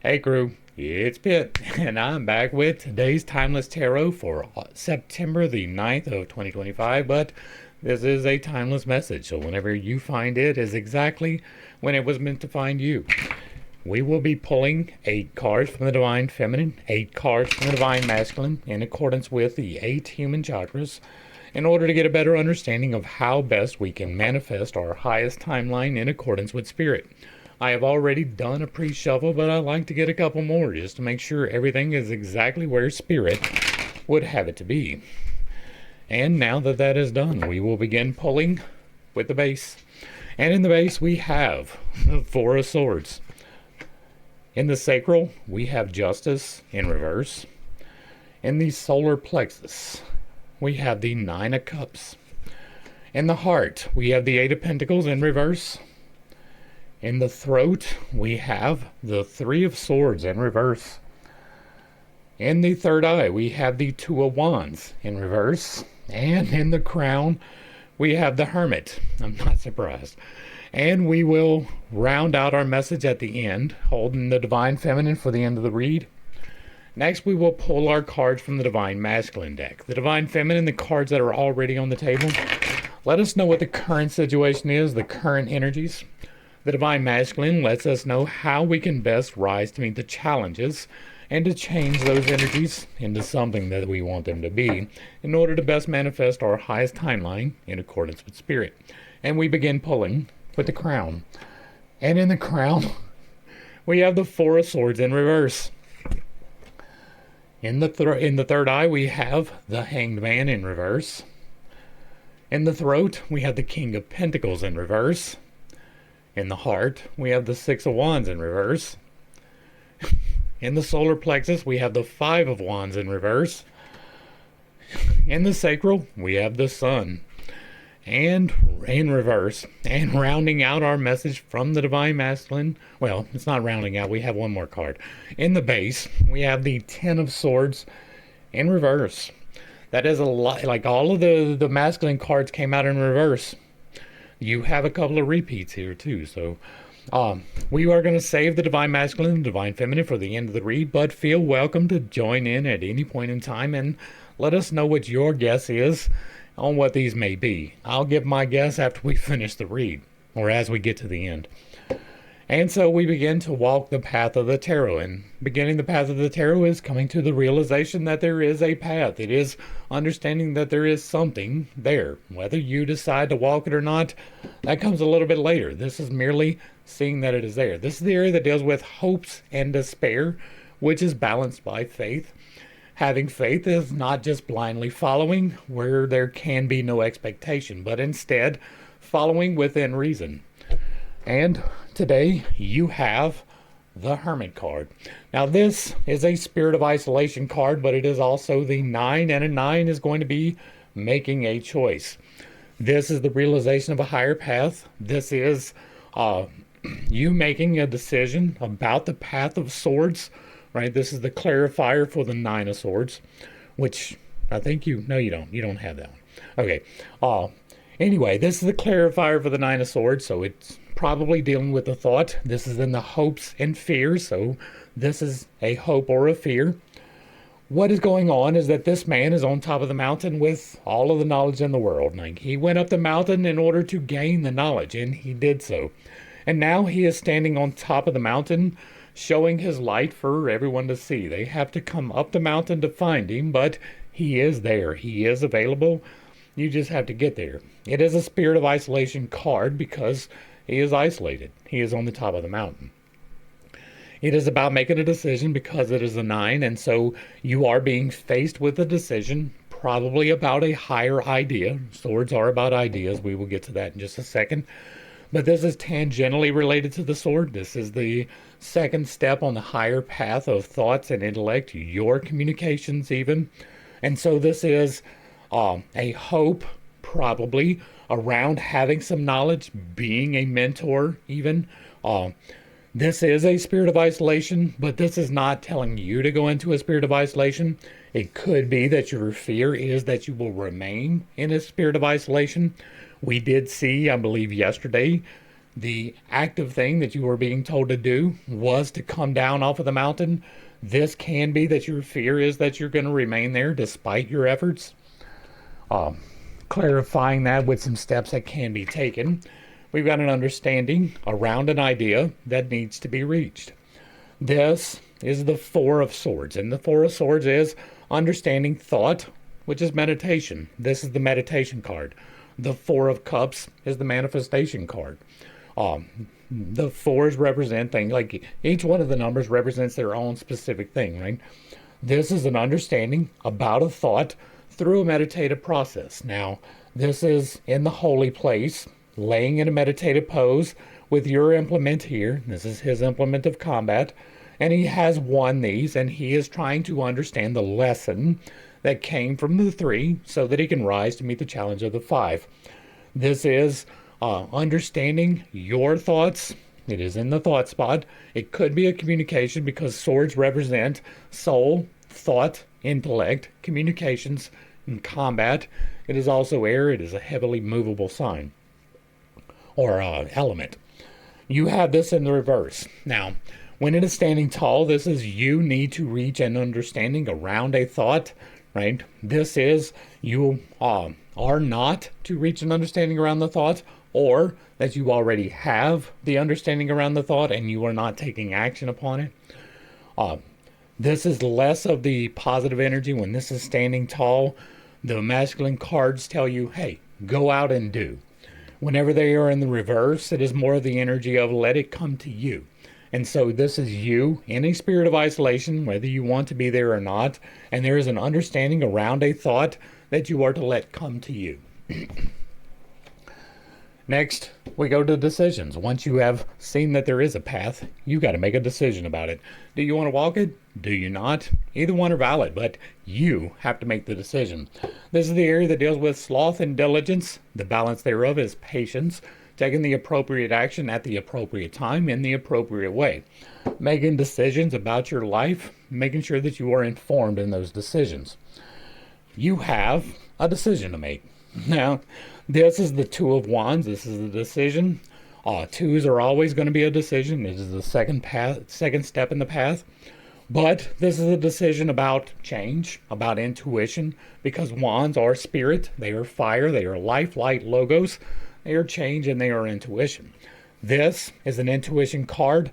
Hey crew, it's Pitt, and I'm back with today's Timeless Tarot for September the 9th of 2025, but this is a timeless message, so whenever you find it is exactly when it was meant to find you. We will be pulling 8 cards from the Divine Feminine, 8 cards from the Divine Masculine, in accordance with the 8 human chakras, in order to get a better understanding of how best we can manifest our highest timeline in accordance with Spirit. I have already done a pre-shuffle, but I like to get a couple more just to make sure everything is exactly where Spirit would have it to be. And now that that is done, we will begin pulling with the base. And in the base, we have the Four of Swords. In the Sacral, we have Justice in reverse. In the Solar Plexus, we have the Nine of Cups. In the Heart, we have the Eight of Pentacles in reverse. In the Throat, we have the Three of Swords in reverse. In the Third Eye, we have the Two of Wands in reverse. And in the Crown, we have the Hermit. I'm not surprised. And we will round out our message at the end, holding the Divine Feminine for the end of the read. Next, we will pull our cards from the Divine Masculine deck. The Divine Feminine, the cards that are already on the table, let us know what the current situation is, the current energies. The Divine Masculine lets us know how we can best rise to meet the challenges and to change those energies into something that we want them to be in order to best manifest our highest timeline in accordance with Spirit. And we begin pulling with the Crown. And in the Crown, we have the Four of Swords in reverse. In the Third Eye, we have the Hanged Man in reverse. In the Throat, we have the King of Pentacles in reverse. In the Heart, we have the Six of Wands in reverse. In the Solar Plexus, we have the Five of Wands in reverse. In the Sacral, we have the Sun. And in reverse. And rounding out our message from the Divine Masculine, well, it's not rounding out, we have one more card. In the base, we have the Ten of Swords in reverse. That is a lot, like all of the masculine cards came out in reverse. You have a couple of repeats here too, so we are going to save the Divine Masculine and Divine Feminine for the end of the read, but feel welcome to join in at any point in time and let us know what your guess is on what these may be. I'll give my guess after we finish the read, or as we get to the end. And so we begin to walk the path of the tarot, and beginning the path of the tarot is coming to the realization that there is a path. It is understanding that there is something there. Whether you decide to walk it or not, that comes a little bit later. This is merely seeing that it is there. This is the area that deals with hopes and despair, which is balanced by faith. Having faith is not just blindly following where there can be no expectation, but instead following within reason. And today you have the Hermit card. Now this is a Spirit of Isolation card, but it is also the 9, and a 9 is going to be making a choice. This is the realization of a higher path. This is you making a decision about the Path of Swords, right? This is the clarifier for the 9 of Swords, which I think you don't have that one. Okay. Anyway, this is the clarifier for the 9 of Swords, so it's probably dealing with the thought. This is in the hopes and fears, so this is a hope or a fear. What is going on is that this man is on top of the mountain with all of the knowledge in the world. Like, he went up the mountain in order to gain the knowledge, and he did so. And now he is standing on top of the mountain, showing his light for everyone to see. They have to come up the mountain to find him, but he is there. He is available. You just have to get there. It is a Spirit of Isolation card because he is isolated. He is on the top of the mountain. It is about making a decision because it is a 9, and so you are being faced with a decision, probably about a higher idea. Swords are about ideas. We will get to that in just a second. But this is tangentially related to the sword. This is the second step on the higher path of thoughts and intellect, your communications even. And so this is a hope, probably, around having some knowledge, being a mentor even. This is a Spirit of Isolation, but this is not telling you to go into a Spirit of Isolation. It could be that your fear is that you will remain in a Spirit of Isolation. We did see, I believe yesterday, the active thing that you were being told to do was to come down off of the mountain, this can be that your fear is that you're going to remain there despite your efforts. Clarifying that with some steps that can be taken, we've got an understanding around an idea that needs to be reached. This is the Four of Swords, and the Four of Swords is understanding thought, which is meditation. This is the meditation card. The Four of Cups is the manifestation card. The fours represent things like each one of the numbers represents their own specific thing, right? This is an understanding about a thought through a meditative process. Now, this is in the holy place, laying in a meditative pose with your implement here. This is his implement of combat, and he has won these, and he is trying to understand the lesson that came from the 3 so that he can rise to meet the challenge of the 5. This is understanding your thoughts. It is in the thought spot. It could be a communication because swords represent soul, thought, intellect, communications, and combat. It is also air. It is a heavily movable sign or element. You have this in the reverse. Now, when it is standing tall, this is you need to reach an understanding around a thought, right? This is you are not to reach an understanding around the thought, or that you already have the understanding around the thought and you are not taking action upon it. This is less of the positive energy. When this is standing tall, the masculine cards tell you, hey, go out and do. Whenever they are in the reverse, it is more of the energy of let it come to you. And so this is you in a spirit of isolation, whether you want to be there or not. And there is an understanding around a thought that you are to let come to you. Next, we go to decisions. Once you have seen that there is a path, you got to make a decision about it. Do you want to walk it? Do you not? Either one are valid, but you have to make the decision. This is the area that deals with sloth and diligence. The balance thereof is patience, taking the appropriate action at the appropriate time in the appropriate way. Making decisions about your life, making sure that you are informed in those decisions. You have a decision to make. Now, this is the Two of Wands. This is the decision. Twos are always going to be a decision. This is the second step in the path. But this is a decision about change, about intuition, because wands are spirit. They are fire. They are life, light, logos. They are change, and they are intuition. This is an intuition card.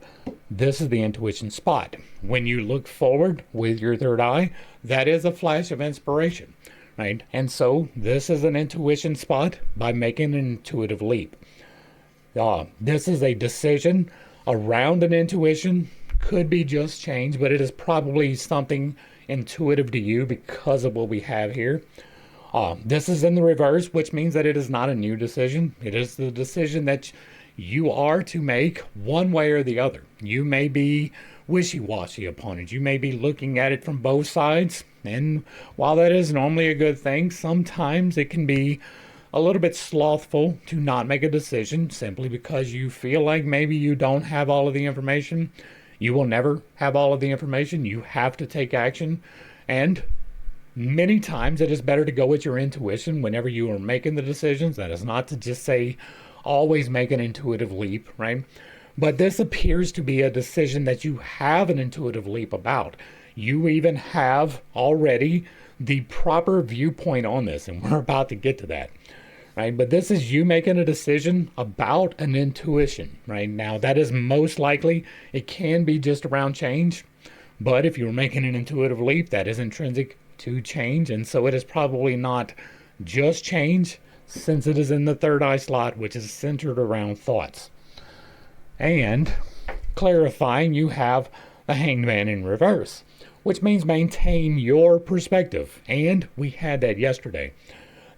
This is the intuition spot. When you look forward with your third eye, that is a flash of inspiration. Right? And so this is an intuition spot by making an intuitive leap. This is a decision around an intuition. Could be just change, but it is probably something intuitive to you because of what we have here. This is in the reverse, which means that it is not a new decision. It is the decision that you are to make one way or the other. You may be wishy-washy upon it. You may be looking at it from both sides. And while that is normally a good thing, sometimes it can be a little bit slothful to not make a decision simply because you feel like maybe you don't have all of the information. You will never have all of the information. You have to take action. And many times it is better to go with your intuition whenever you are making the decisions. That is not to just say always make an intuitive leap, right? But this appears to be a decision that you have an intuitive leap about. You even have already the proper viewpoint on this, and we're about to get to that, right? But this is you making a decision about an intuition, right? Now, that is most likely, it can be just around change, but if you're making an intuitive leap, that is intrinsic to change, and so it is probably not just change, since it is in the third eye slot, which is centered around thoughts. And clarifying, you have the Hanged Man in reverse, which means maintain your perspective. And we had that yesterday.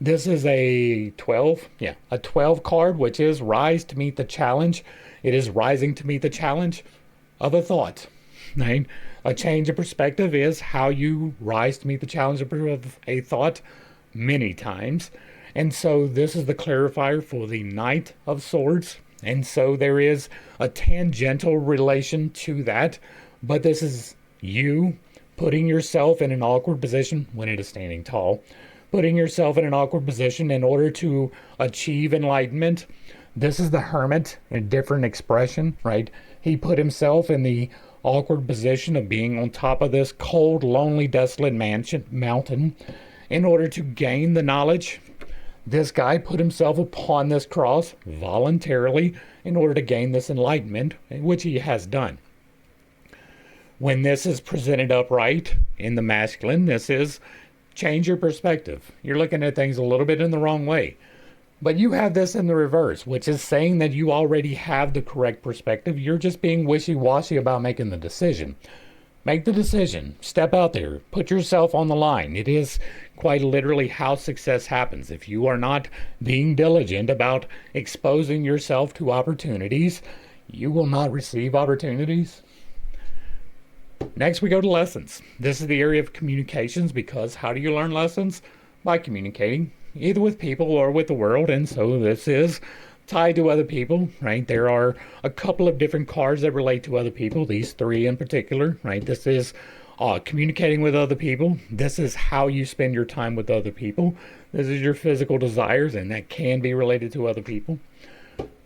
This is a 12 card, which is rise to meet the challenge. It is rising to meet the challenge of a thought. Right? A change of perspective is how you rise to meet the challenge of a thought many times. And so this is the clarifier for the Knight of Swords. And so there is a tangential relation to that, but this is you putting yourself in an awkward position when it is standing tall, putting yourself in an awkward position in order to achieve enlightenment. This is the Hermit in a different expression, right? He put himself in the awkward position of being on top of this cold, lonely, desolate mountain in order to gain the knowledge. This guy put himself upon this cross voluntarily in order to gain this enlightenment, which he has done. When this is presented upright in the masculine, this is change your perspective. You're looking at things a little bit in the wrong way. But you have this in the reverse, which is saying that you already have the correct perspective. You're just being wishy-washy about making the decision. Make the decision. Step out there. Put yourself on the line. It is quite literally how success happens. If you are not being diligent about exposing yourself to opportunities, you will not receive opportunities. Next, we go to lessons. This is the area of communications, because how do you learn lessons? By communicating, either with people or with the world. And so this is tied to other people, right? There are a couple of different cards that relate to other people, these three in particular, right? This is communicating with other people. This is how you spend your time with other people. This is your physical desires, and that can be related to other people.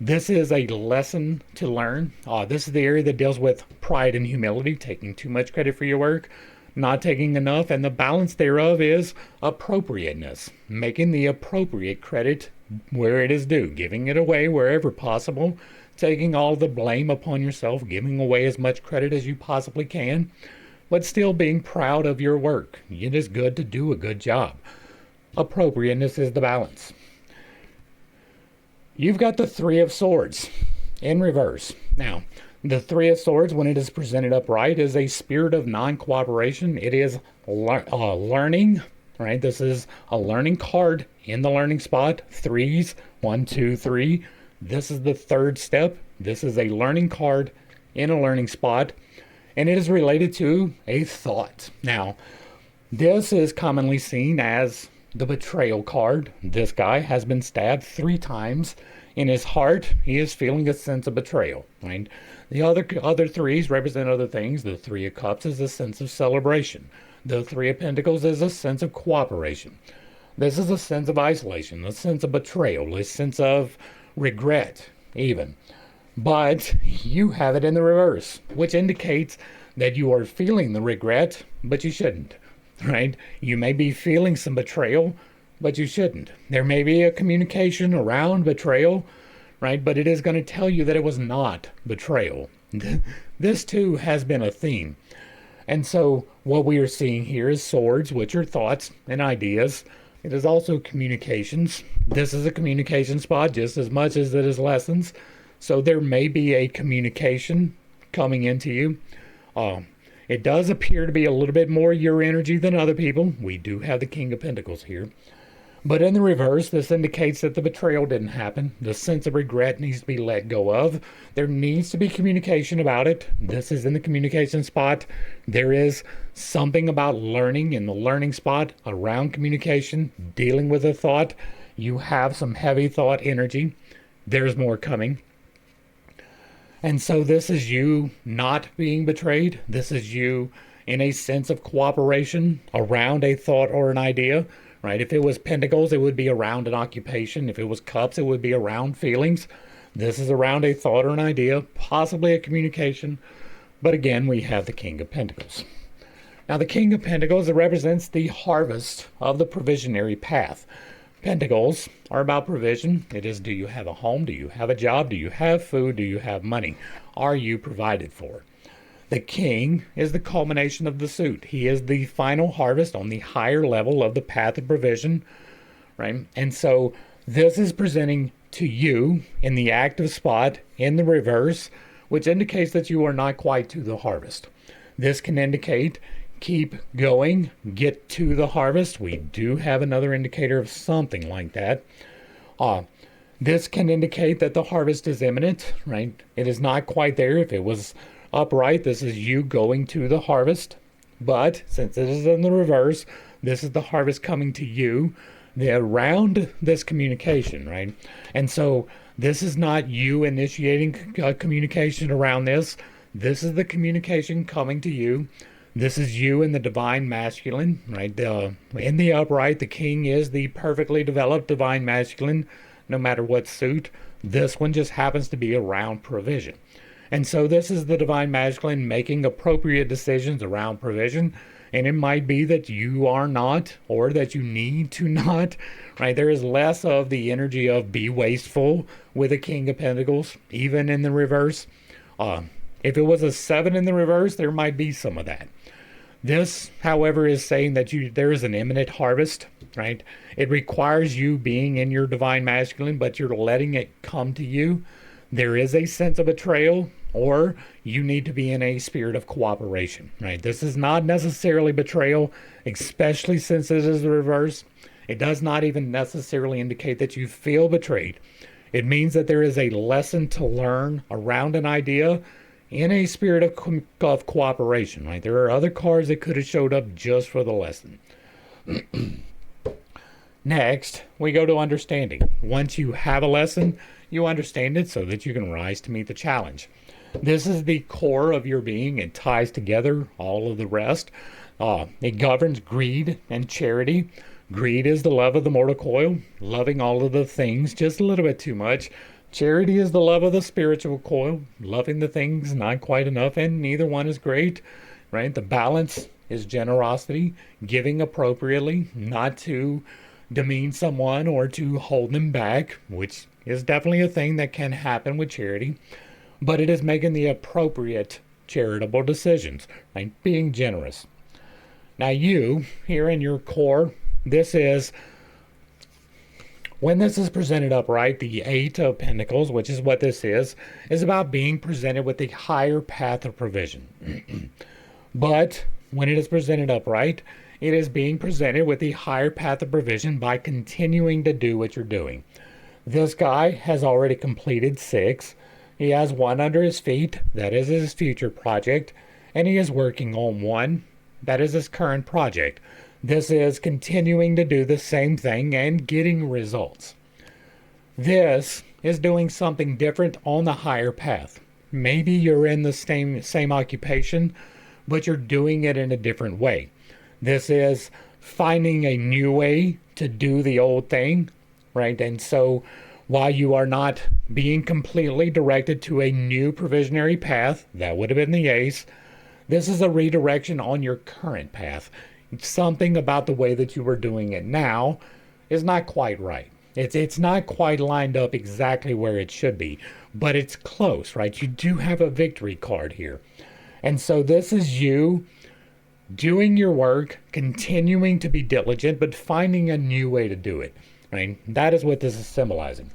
This is a lesson to learn. This is the area that deals with pride and humility, taking too much credit for your work, not taking enough, and the balance thereof is appropriateness, making the appropriate credit where it is due, giving it away wherever possible, taking all the blame upon yourself, giving away as much credit as you possibly can, but still being proud of your work. It is good to do a good job. Appropriateness is the balance. You've got the Three of Swords in reverse. Now, the Three of Swords, when it is presented upright, is a spirit of non-cooperation. It is learning, right? This is a learning card in the learning spot. Threes, 1, 2, 3. This is the third step. This is a learning card in a learning spot, and it is related to a thought. Now, this is commonly seen as the betrayal card. This guy has been stabbed 3 times. In his heart, he is feeling a sense of betrayal, right? The other threes represent other things. The Three of Cups is a sense of celebration. The Three of Pentacles is a sense of cooperation. This is a sense of isolation, a sense of betrayal, a sense of regret, even. But you have it in the reverse, which indicates that you are feeling the regret, but you shouldn't, right? You may be feeling some betrayal, but you shouldn't. There may be a communication around betrayal, right? But it is going to tell you that it was not betrayal. This too has been a theme. And so what we are seeing here is swords, which are thoughts and ideas. It is also communications. This is a communication spot just as much as it is lessons. So there may be a communication coming into you. It does appear to be a little bit more your energy than other people. We do have the King of Pentacles here. But in the reverse, this indicates that the betrayal didn't happen. The sense of regret needs to be let go of. There needs to be communication about it. This is in the communication spot. There is something about learning in the learning spot around communication, dealing with a thought. You have some heavy thought energy. There's more coming. And so this is you not being betrayed. This is you in a sense of cooperation around a thought or an idea. Right? If it was Pentacles, it would be around an occupation. If it was Cups, it would be around feelings. This is around a thought or an idea, possibly a communication. But again, we have the King of Pentacles. Now, the King of Pentacles, it represents the harvest of the provisionary path. Pentacles are about provision. It is, do you have a home? Do you have a job? Do you have food? Do you have money? Are you provided for? The King is the culmination of the suit. He is the final harvest on the higher level of the path of provision, right? And so this is presenting to you in the active spot in the reverse, which indicates that you are not quite to the harvest. This can indicate keep going, get to the harvest. We do have another indicator of something like that. This can indicate that the harvest is imminent, right? It is not quite there. If it was upright, this is you going to the harvest. But since it is in the reverse, this is the harvest coming to you around this communication, right? And so this is not you initiating communication around this. This is the communication coming to you. This is you in the divine masculine, right? In the upright, the King is the perfectly developed divine masculine. no matter what suit. This one just happens to be around provision. And so this is the divine masculine making appropriate decisions around provision. And it might be that you are not, or that you need to not, right? There is less of the energy of be wasteful with a King of Pentacles, even in the reverse. If it was a 7 in the reverse, there might be some of that. This, however, is saying that there is an imminent harvest, right? It requires you being in your divine masculine, but you're letting it come to you. There is a sense of betrayal, or you need to be in a spirit of cooperation, right? This is not necessarily betrayal, especially since it is the reverse. It does not even necessarily indicate that you feel betrayed. It means that there is a lesson to learn around an idea in a spirit of cooperation, right? There are other cards that could have showed up just for the lesson. Next, we go to understanding. Once you have a lesson, you understand it so that you can rise to meet the challenge. This is the core of your being. It ties together all of the rest. It governs greed and charity. Greed is the love of the mortal coil, loving all of the things just a little bit too much. Charity is the love of the spiritual coil, loving the things not quite enough, and neither one is great, right? The balance is generosity, giving appropriately, not to demean someone or to hold them back, which is definitely a thing that can happen with charity, but it is making the appropriate charitable decisions, right? Being generous. Now you, here in your core, this is, when this is presented upright, the 8 of Pentacles, which is what this is about being presented with the higher path of provision. But when it is presented upright, it is being presented with the higher path of provision by continuing to do what you're doing. This guy has already completed 6. He has 1 under his feet. That is his future project. And he is working on 1. That is his current project. This is continuing to do the same thing and getting results. This is doing something different on the higher path. Maybe you're in the same occupation, but you're doing it in a different way. This is finding a new way to do the old thing, right? And so while you are not being completely directed to a new provisionary path, that would have been the ace, this is a redirection on your current path. Something about the way that you were doing it now is not quite right. It's not quite lined up exactly where it should be, but it's close, right? You do have a victory card here. And so this is you doing your work, continuing to be diligent, but finding a new way to do it, right? That is what this is symbolizing.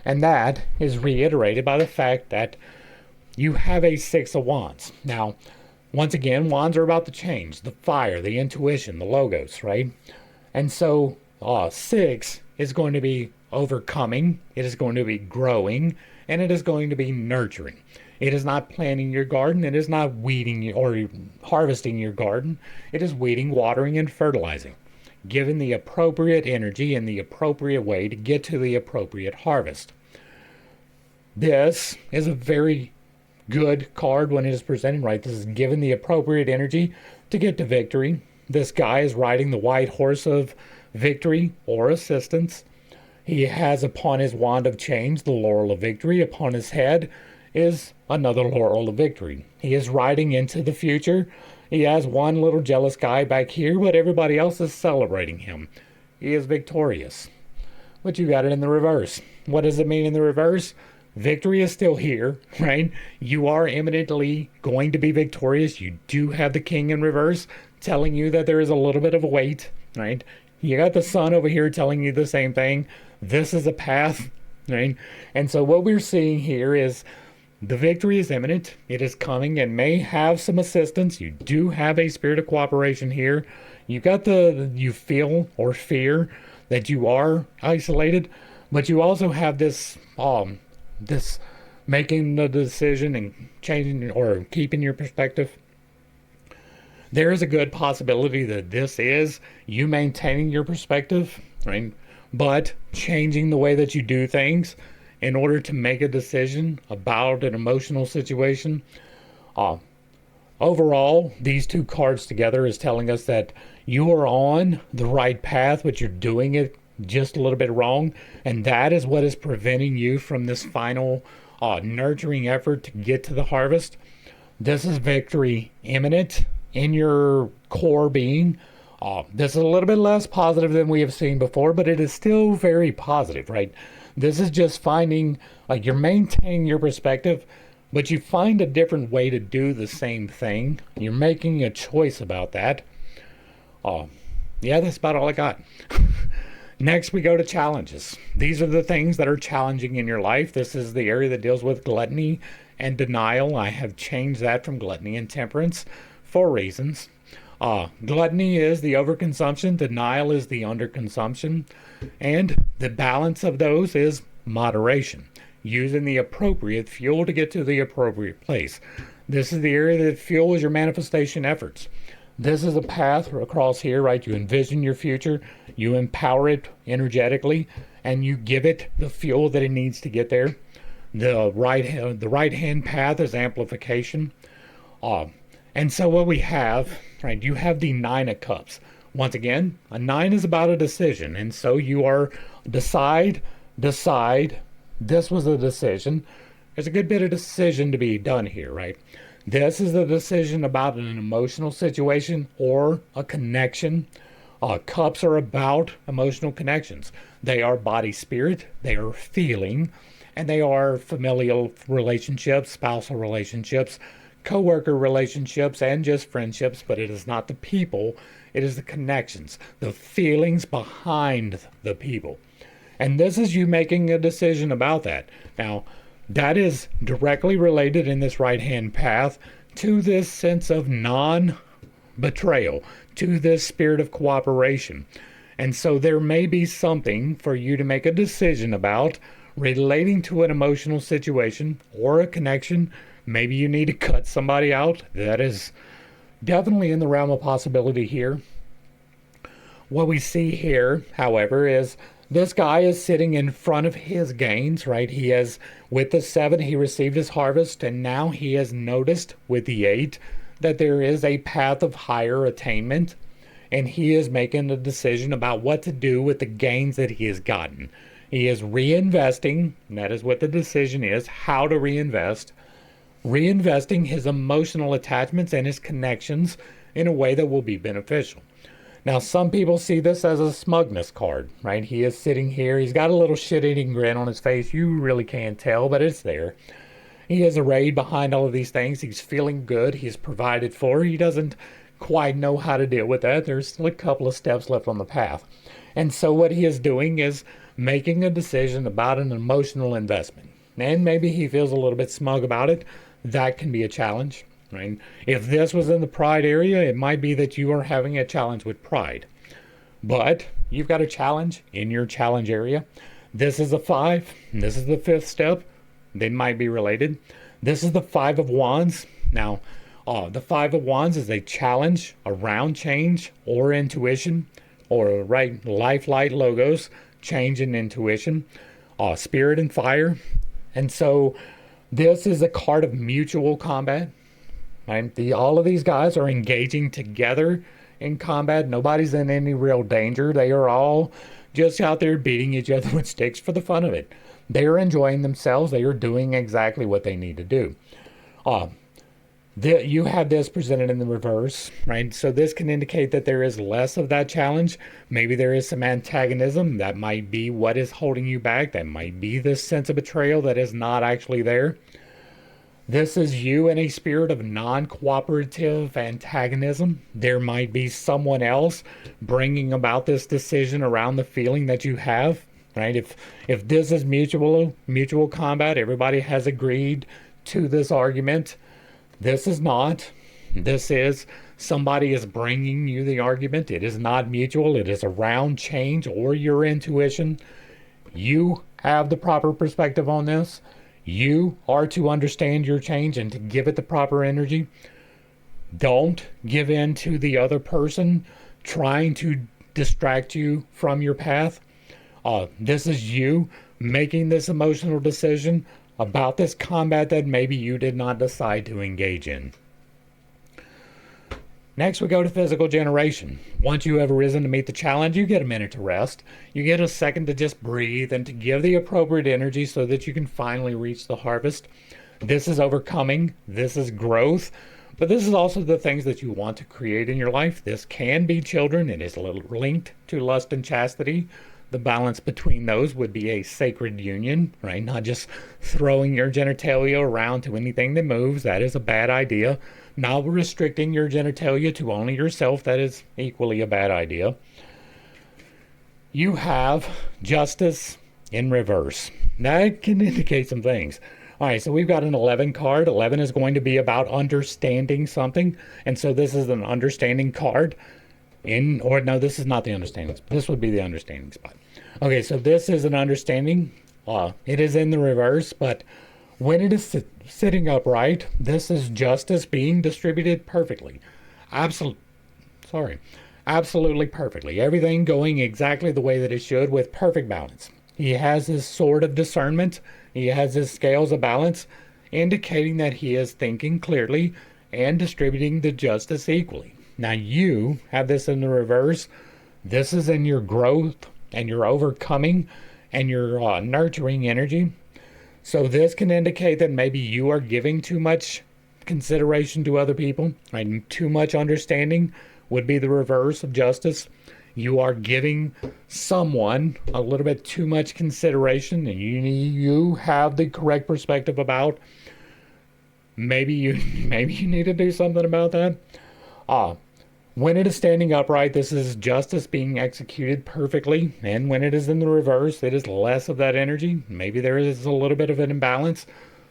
And that is reiterated by the fact that you have a 6 of Wands. Now, once again, wands are about the change, the fire, the intuition, the logos, right? And so 6 is going to be overcoming, it is going to be growing, and it is going to be nurturing. It is not planting your garden, it is not weeding or harvesting your garden. It is weeding, watering, and fertilizing, given the appropriate energy in the appropriate way to get to the appropriate harvest. This is a very good card when it is presented right. This is given the appropriate energy to get to victory. This guy is riding the white horse of victory or assistance. He has upon his wand of change the laurel of victory. Upon his head is another laurel of victory. He is riding into the future. He has one little jealous guy back here, but everybody else is celebrating him. He is victorious. But you got it in the reverse. What does it mean in the reverse? Victory is still here, right? You are imminently going to be victorious. You do have the king in reverse telling you that there is a little bit of a wait, right? You got the sun over here telling you the same thing. This is a path, right? And so what we're seeing here is the victory is imminent. It is coming and may have some assistance. You do have a spirit of cooperation here. You got you feel or fear that you are isolated, but you also have this making the decision and changing or keeping your perspective. There is a good possibility that this is you maintaining your perspective, right? But changing the way that you do things in order to make a decision about an emotional situation. Overall, these two cards together is telling us that you are on the right path, but you're doing it just a little bit wrong. And that is what is preventing you from this final nurturing effort to get to the harvest. This is victory imminent in your core being. This is a little bit less positive than we have seen before, but it is still very positive, right? This is just finding, like, you're maintaining your perspective, but you find a different way to do the same thing. You're making a choice about that. Yeah, that's about all I got. Next, we go to challenges. These are the things that are challenging in your life. This is the area that deals with gluttony and denial. I have changed that from gluttony and temperance for reasons. Gluttony is the overconsumption, denial is the underconsumption, and the balance of those is moderation, using the appropriate fuel to get to the appropriate place. This is the area that fuels your manifestation efforts. This is a path across here, right? You envision your future, you empower it energetically, and you give it the fuel that it needs to get there. The right hand path is amplification. And so what we have, right, you have the 9 of Cups. Once again, a 9 is about a decision. And so you are decide. This was a decision. There's a good bit of decision to be done here, right? This is a decision about an emotional situation or a connection. Cups are about emotional connections. They are body spirit, they are feeling, and they are familial relationships, spousal relationships, co-worker relationships, and just friendships, but it is not the people, it is the connections, the feelings behind the people. And this is you making a decision about that. Now, that is directly related in this right-hand path to this sense of non-betrayal, to this spirit of cooperation. And so there may be something for you to make a decision about relating to an emotional situation or a connection. Maybe you need to cut somebody out. That is definitely in the realm of possibility here. What we see here, however, is this guy is sitting in front of his gains, right? He has, with the 7, he received his harvest, and now he has noticed with the 8 that there is a path of higher attainment, and he is making a decision about what to do with the gains that he has gotten. He is reinvesting, and that is what the decision is, how to reinvest. Reinvesting his emotional attachments and his connections in a way that will be beneficial. Now, some people see this as a smugness card, right? He is sitting here. He's got a little shit-eating grin on his face. You really can't tell, but it's there. He is arrayed behind all of these things. He's feeling good. He's provided for. He doesn't quite know how to deal with that. There's still a couple of steps left on the path. And so what he is doing is making a decision about an emotional investment. And maybe he feels a little bit smug about it. That can be a challenge. Right? If this was in the pride area, it might be that you are having a challenge with pride. But you've got a challenge in your challenge area. This is a 5. This is the 5th step. They might be related. This is the 5 of Wands. Now, the 5 of Wands is a challenge around change or intuition, or right, life light logos, change and intuition, spirit and fire. And so this is a card of mutual combat. Right? All of these guys are engaging together in combat. Nobody's in any real danger. They are all just out there beating each other with sticks for the fun of it. They are enjoying themselves. They are doing exactly what they need to do. You have this presented in the reverse, right? So this can indicate that there is less of that challenge. Maybe there is some antagonism. That might be what is holding you back. That might be this sense of betrayal that is not actually there. This is you in a spirit of non-cooperative antagonism. There might be someone else bringing about this decision around the feeling that you have, right? If this is mutual combat, everybody has agreed to this argument. This is not. This is somebody is bringing you the argument. It is not mutual. It is around change or your intuition. You have the proper perspective on this. You are to understand your change and to give it the proper energy. Don't give in to the other person trying to distract you from your path. This is you making this emotional decision about this combat that maybe you did not decide to engage in. Next, we go to physical generation. Once you have arisen to meet the challenge, you get a minute to rest. You get a second to just breathe and to give the appropriate energy so that you can finally reach the harvest. This is overcoming. This is growth. But this is also the things that you want to create in your life. This can be children. It is a little linked to lust and chastity. The balance between those would be a sacred union, right? Not just throwing your genitalia around to anything that moves. That is a bad idea. Not restricting your genitalia to only yourself. That is equally a bad idea. You have justice in reverse. That can indicate some things. All right, so we've got an 11 card. 11 is going to be about understanding something. And so this is an understanding card. No, this is not the understanding. This would be the understanding spot. Okay, so this is an understanding. It is in the reverse, but when it is sitting upright, this is justice being distributed perfectly. Absolutely perfectly. Everything going exactly the way that it should with perfect balance. He has his sword of discernment. He has his scales of balance, indicating that he is thinking clearly and distributing the justice equally. Now you have this in the reverse. This is in your growth and your overcoming and your nurturing energy. So this can indicate that maybe you are giving too much consideration to other people, right? Too much understanding would be the reverse of justice. You are giving someone a little bit too much consideration, and you have the correct perspective about maybe you need to do something about that. When it is standing upright, this is justice being executed perfectly. And when it is in the reverse, it is less of that energy. Maybe there is a little bit of an imbalance.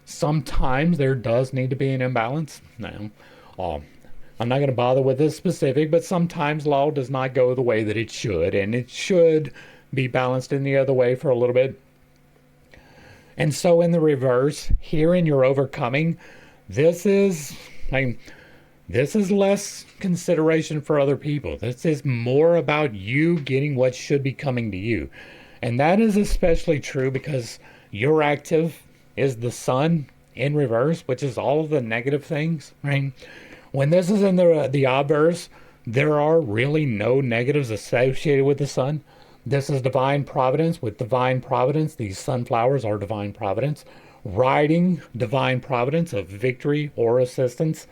Sometimes there does need to be an imbalance. Now, I'm not going to bother with this specific, but sometimes law does not go the way that it should. And it should be balanced in the other way for a little bit. And so in the reverse, here in your overcoming, this is less consideration for other people. This is more about you getting what should be coming to you. And that is especially true because your active is the sun in reverse, which is all of the negative things, right? When this is in the obverse, there are really no negatives associated with the sun. This is divine providence. With divine providence, these sunflowers are divine providence. Riding divine providence of victory or assistance.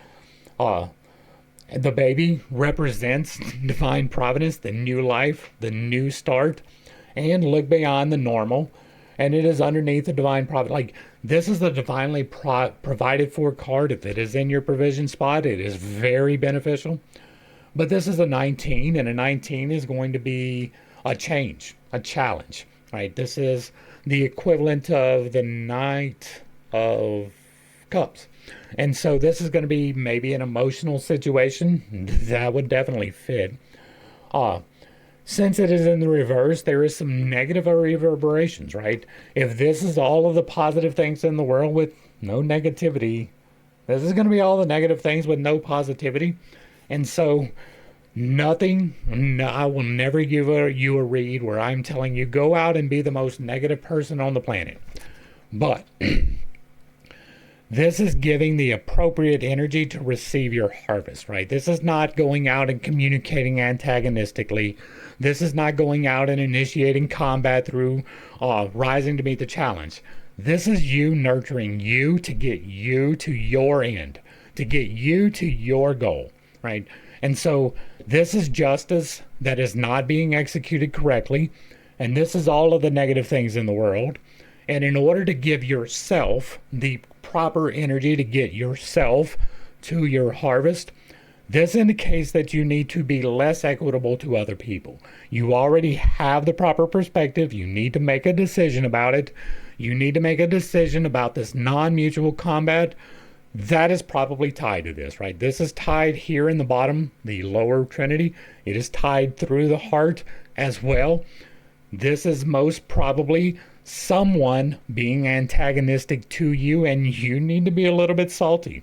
The baby represents divine providence, the new life, the new start, and look beyond the normal. And it is underneath the divine providence. Like, this is the divinely provided for card. If it is in your provision spot, it is very beneficial. But this is a 19, and a 19 is going to be a change, a challenge, right? This is the equivalent of the Knight of Cups. And so this is going to be maybe an emotional situation. That would definitely fit. Since it is in the reverse, there is some negative reverberations, right? If this is all of the positive things in the world with no negativity, this is going to be all the negative things with no positivity. And so I will never give you a read where I'm telling you go out and be the most negative person on the planet. But this is giving the appropriate energy to receive your harvest, right? This is not going out and communicating antagonistically. This is not going out and initiating combat through rising to meet the challenge. This is you nurturing you to get you to your end, to get you to your goal, right? And so this is justice that is not being executed correctly. And this is all of the negative things in the world. And in order to give yourself the proper energy to get yourself to your harvest, this indicates that you need to be less equitable to other people. You already have the proper perspective. You need to make a decision about it. You need to make a decision about this non-mutual combat. That is probably tied to this, right? This is tied here in the bottom, the lower trinity. It is tied through the heart as well. This is most probably someone being antagonistic to you, and you need to be a little bit salty,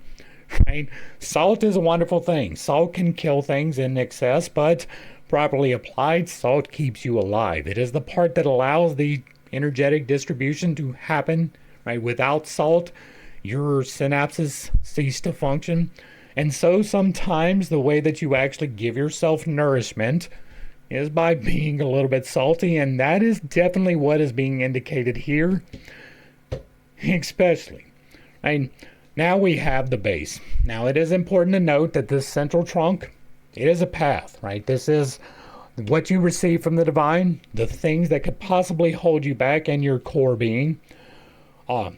right? Salt is a wonderful thing. Salt can kill things in excess, but properly applied, salt keeps you alive. It is the part that allows the energetic distribution to happen, right? Without salt, your synapses cease to function. And so sometimes the way that you actually give yourself nourishment is by being a little bit salty, and that is definitely what is being indicated here, especially. And now we have the base. Now it is important to note that this central trunk, it is a path, right? This is what you receive from the divine, the things that could possibly hold you back and your core being.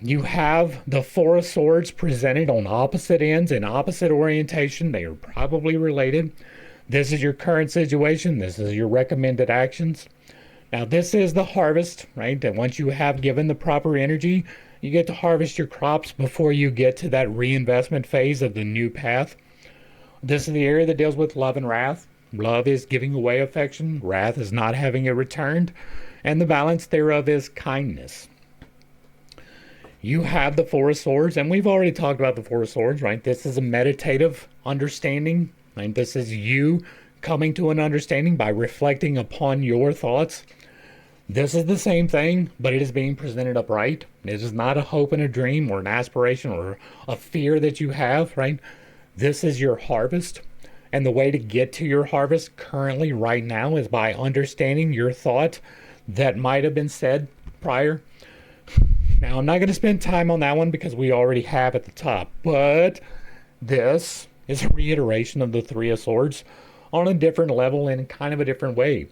You have the Four of Swords presented on opposite ends in opposite orientation. They are probably related. This is your current situation. This is your recommended actions. Now, this is the harvest, right? And once you have given the proper energy, you get to harvest your crops before you get to that reinvestment phase of the new path. This is the area that deals with love and wrath. Love is giving away affection. Wrath is not having it returned. And the balance thereof is kindness. You have the Four of Swords, and we've already talked about the Four of Swords, right? This is a meditative understanding, right? This is you coming to an understanding by reflecting upon your thoughts. This is the same thing, but it is being presented upright. It is not a hope and a dream or an aspiration or a fear that you have, right? This is your harvest. And the way to get to your harvest currently right now is by understanding your thought that might have been said prior. Now, I'm not going to spend time on that one because we already have at the top, but this is a reiteration of the Three of Swords on a different level in kind of a different way.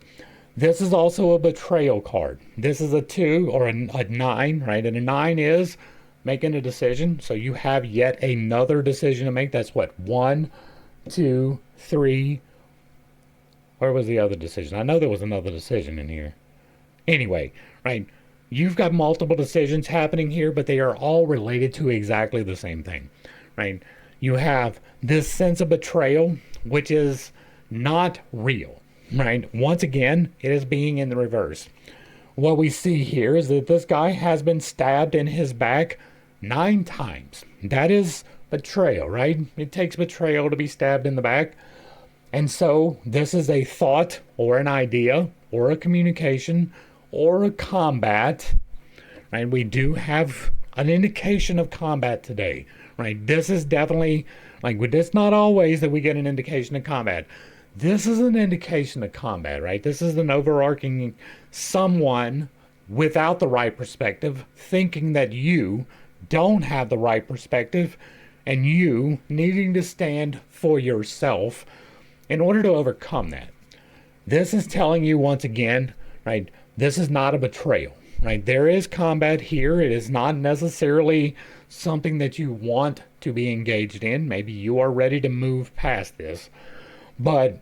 This is also a betrayal card. This is a 2 or a 9, right? And a 9 is making a decision. So you have yet another decision to make. That's what? 1, 2, 3. Where was the other decision? I know there was another decision in here. Anyway, right? You've got multiple decisions happening here, but they are all related to exactly the same thing, right? You have this sense of betrayal, which is not real, right? Once again, it is being in the reverse. What we see here is that this guy has been stabbed in his back 9 times. That is betrayal, right? It takes betrayal to be stabbed in the back. And so this is a thought or an idea or a communication or a combat, right? We do have an indication of combat today, right? This is definitely, like, it's not always that we get an indication of combat. This is an indication of combat, right? This is an overarching someone without the right perspective, thinking that you don't have the right perspective, and you needing to stand for yourself in order to overcome that. This is telling you once again, right? This is not a betrayal, right? There is combat here. It is not necessarily something that you want to be engaged in. Maybe you are ready to move past this. But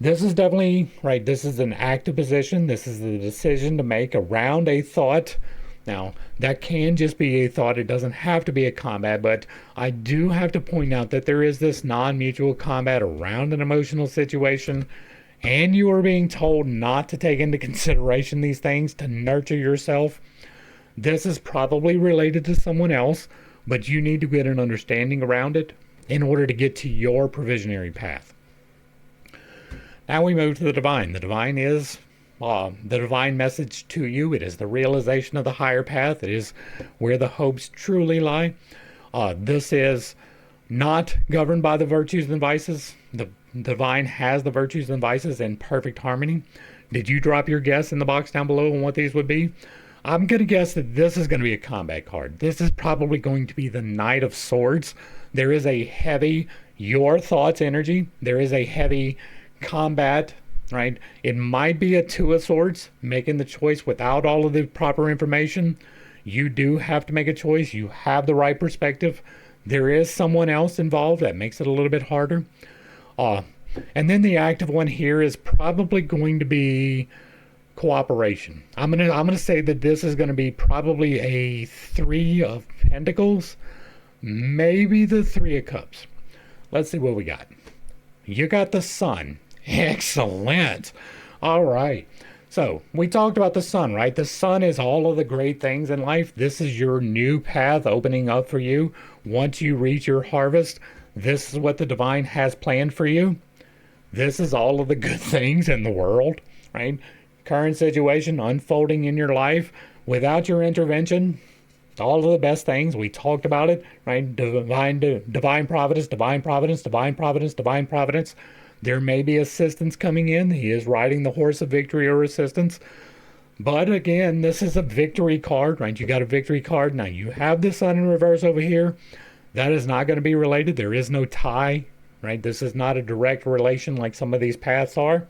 this is definitely, right, this is an active position. This is the decision to make around a thought. Now, that can just be a thought. It doesn't have to be a combat, but I do have to point out that there is this non-mutual combat around an emotional situation, and you are being told not to take into consideration these things, to nurture yourself. This is probably related to someone else, but you need to get an understanding around it in order to get to your provisionary path. Now we move to the divine. The divine is the divine message to you. It is the realization of the higher path. It is where the hopes truly lie. This is not governed by the virtues and vices. The divine has the virtues and vices in perfect harmony. Did you drop your guess in the box down below on what these would be? I'm going to guess that this is going to be a combat card. This is probably going to be the Knight of Swords. There is a heavy your thoughts energy. There is a heavy combat, right? It might be a 2 of Swords, making the choice without all of the proper information. You do have to make a choice. You have the right perspective. There is someone else involved that makes it a little bit harder. And then the active one here is probably going to be cooperation. I'm gonna say that this is going to be probably a 3 of Pentacles, maybe the 3 of Cups. Let's see what we got. You got the Sun. Excellent. All right. So we talked about the Sun, right? The Sun is all of the great things in life. This is your new path opening up for you. Once you reach your harvest, this is what the divine has planned for you. This is all of the good things in the world, right? Current situation unfolding in your life. Without your intervention, All of the best things. We talked about it, right? Divine providence, divine providence, divine providence, divine providence. There may be assistance coming in. He is riding the horse of victory or assistance. But again, this is a victory card, right? You got a victory card. Now you have the sun in reverse over here. That is not going to be related. There is no tie, right? This is not a direct relation like some of these paths are.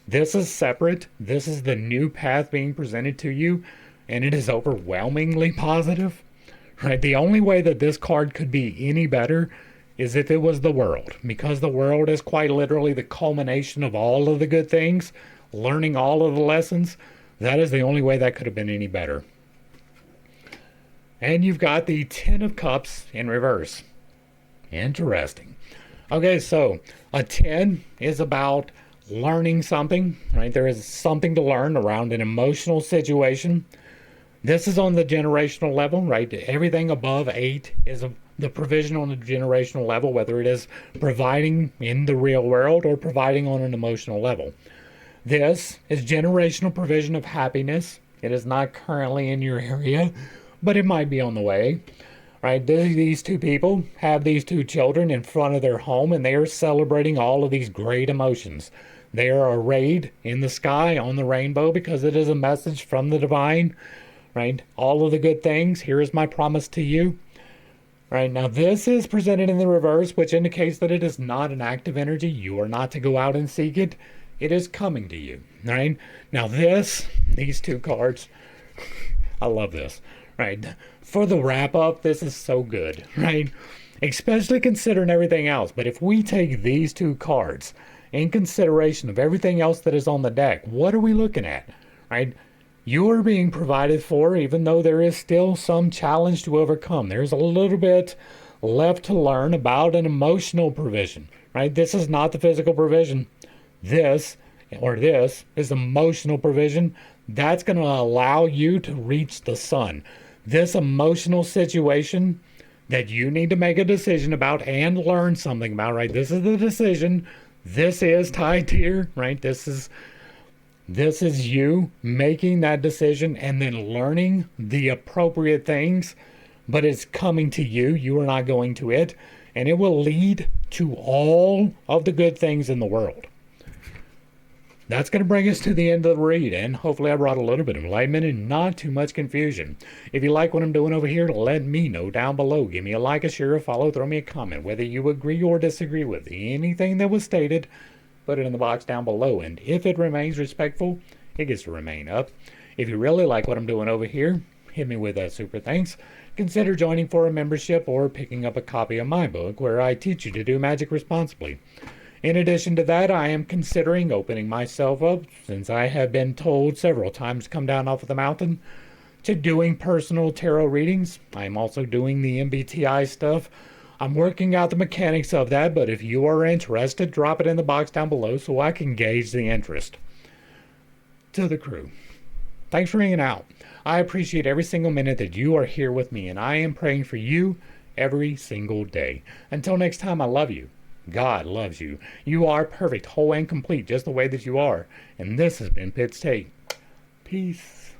This is separate. This is the new path being presented to you, and it is overwhelmingly positive, right? The only way that this card could be any better is if it was the world, because the world is quite literally the culmination of all of the good things, learning all of the lessons. That is the only way that could have been any better. And you've got the Ten of Cups in reverse. Interesting. Okay, so a 10 is about learning something, right? There is something to learn around an emotional situation. This is on the generational level, right? Everything above 8 is the provision on the generational level, whether it is providing in the real world or providing on an emotional level. This is generational provision of happiness. It is not currently in your area, but it might be on the way, right? These two people have these two children in front of their home, and they are celebrating all of these great emotions. They are arrayed in the sky on the rainbow because it is a message from the divine, right? All of the good things. Here is my promise to you. Right, now this is presented in the reverse, which indicates that it is not an active energy. You are not to go out and seek it. It is coming to you, right? Now these two cards, I love this, right? For the wrap up, this is so good, right? Especially considering everything else. But if we take these two cards in consideration of everything else that is on the deck, what are we looking at, right? You are being provided for, even though there is still some challenge to overcome. There's a little bit left to learn about an emotional provision, right? This is not the physical provision. This is emotional provision. That's going to allow you to reach the sun. This emotional situation that you need to make a decision about and learn something about, right? This is the decision. This is tied here, right? This is you making that decision and then learning the appropriate things, but it's coming to you. You are not going to it, and it will lead to all of the good things in the world. That's going to bring us to the end of the read, and hopefully I brought a little bit of enlightenment and not too much confusion. If you like what I'm doing over here, let me know down below. Give me a like, a share, a follow, throw me a comment. Whether you agree or disagree with anything that was stated, put it in the box down below, and if it remains respectful, it gets to remain up. If you really like what I'm doing over here, hit me with that super thanks. Consider joining for a membership or picking up a copy of my book where I teach you to do magic responsibly. In addition to that, I am considering opening myself up, since I have been told several times to come down off of the mountain, to doing personal tarot readings. I am also doing the MBTI stuff. I'm working out the mechanics of that, but if you are interested, drop it in the box down below so I can gauge the interest. To the crew, thanks for hanging out. I appreciate every single minute that you are here with me, and I am praying for you every single day. Until next time, I love you. God loves you. You are perfect, whole, and complete just the way that you are. And this has been Pitt's Take. Peace.